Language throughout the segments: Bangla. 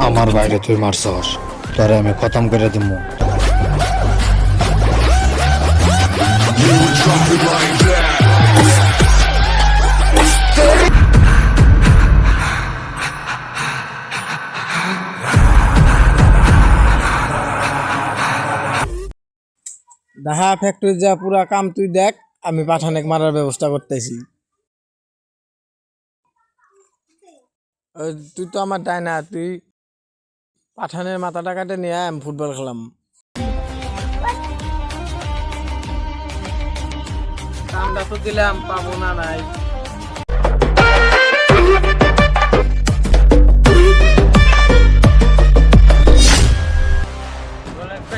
আমার বাইরে তুই মারছস, তোরে আমি খতম করে দিমু। দাহা ফ্যাক্টরি যা পুরা কাম তুই দেখ, আমি পাঠানেক মারার ব্যবস্থা করতেছি। তুই তো আমার তাই না, তুই পাঠানের মাথাটা কাটে নিয়ে আমি ফুটবল খেলাম। কামটা তো দিলাম, পাবো না নাই।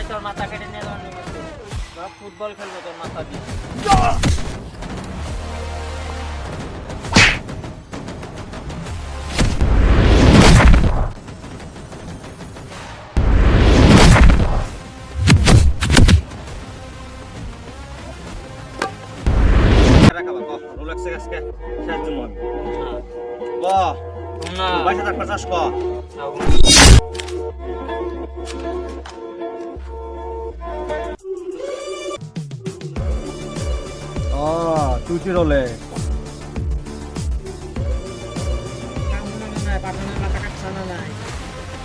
তোর মাথা কেটে নিয়ে ফুটবল খেলবো তোর মাথা দিয়ে। তুই কি রলে পাঠানের মাথা কাটছে না নাই।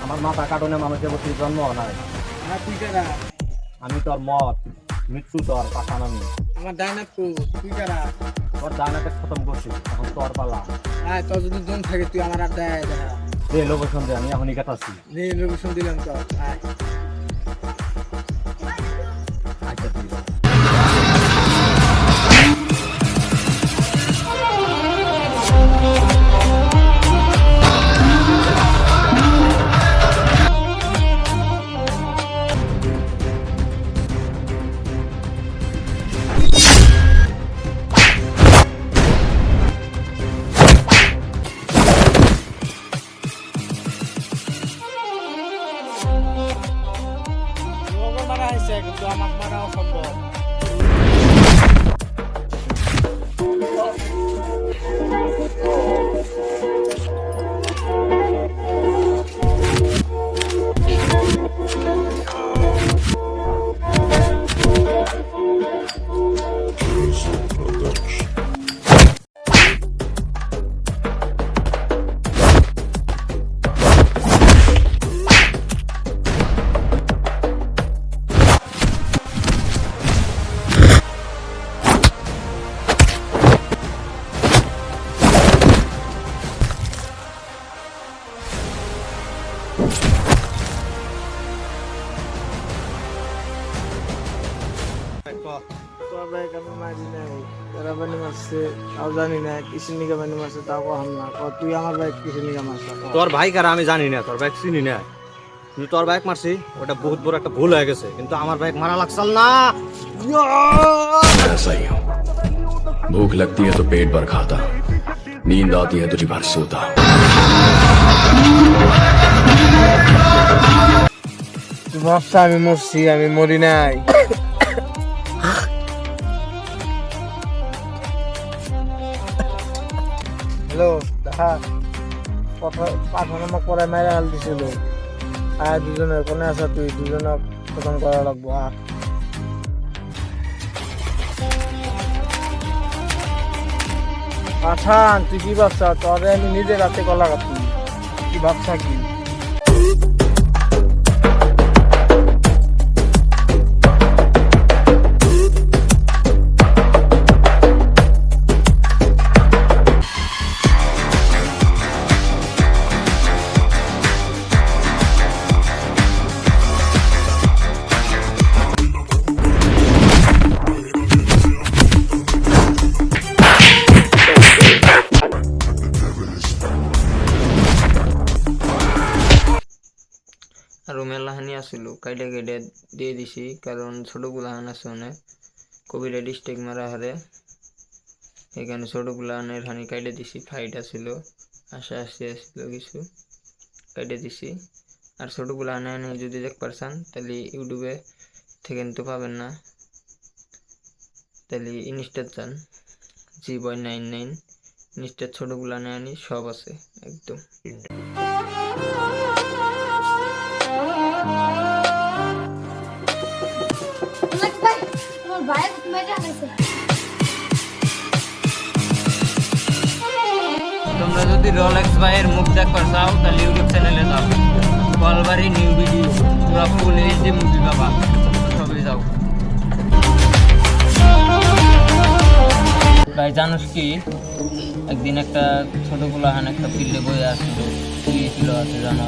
আমার মাথা কাটনে মানুষের প্রতি জন্ম নাই। তুই কারা? আমি তোর মত, মৃত্যু তোর পাঠান আমি। আমার ডাইনাত তো তুই কারা? তোর দানাকে খতম করছি, এখন তোর পালা। হ্যাঁ, তোর যদি জন থাকে তুই আমার আর দেয় দেখা। রে লোকেশন দে, আমি এখনই কাটাচ্ছি। লোকেশন দিলাম তো। আচ্ছা ঠিক আছে। মারা হয়েছে কিন্তু আমার মারা অসম্ভব। তোর ভাই আমি মারি নাই, তারা বানি মারছে তাও জানি না, কিসের নিকা বানি মারছে তাও কহাম না। তুই আমার ভাই কিসের নিকা মারছে? তোর ভাই কারা আমি জানি না, তোর বাইক চিনি না। কিন্তু তোর বাইক মারছি, ওটা বহুত বড় একটা ভুল হয়ে গেছে, কিন্তু আমার বাইক মারা লাগছাল না। ऐसा ही हूं। भूख लगती है तो पेट भर खाता, नींद आती है तो जी भर सोता। তুই ভাবছা আমি মরছি, আমি মরি নাই। হ্যালো দেখা, পাঠানো আমাকে পরে মেরে হাল দিছিল। দুজনের কোনে আছা তুই? দুজনক খতম করা লাগবো। পাঠান তুই কি ভাবছা? তোরে আমি নিজে রাতে কলা কাটি, কি ভাবছা কি? আরো মেলা হানি আসিল, কাইডে কাইডে দিয়ে দিছি, কারণ ছোটগুলা হান আছে অনেক কবিরা ডিস্ট্রিক্ট মারা হারে। এখানে ছোটগুলা হানের হানি কাইডে দিছি, ফাইট আসিল, আশা আসি আসিল কিছু কাইডে দিছি। আর ছোটগুলা হানে হানি যদি দেখ পারছেন তাহলে ইউটিউবে থেকে তো পাবেন না, তাহলে ইনস্টার চান G-Boy99 ইনস্টার ছোটগুলা হানে হানি সব আছে একদম। তোমরা যদি রোলেক্স ভাইয়ের মুখ দেখতে চাও তাহলে ইউটিউব চ্যানেলে যাও, কলবারি নিউ ভিডিও, পুরো ফুল এইচডি মুভি বাবা, সবই যাও। ভাই জানোস কি, একদিন একটা ছোটগুলো একটা ফিল্ডে বয়ে আসছিল, শুয়েছিল আছে জানো,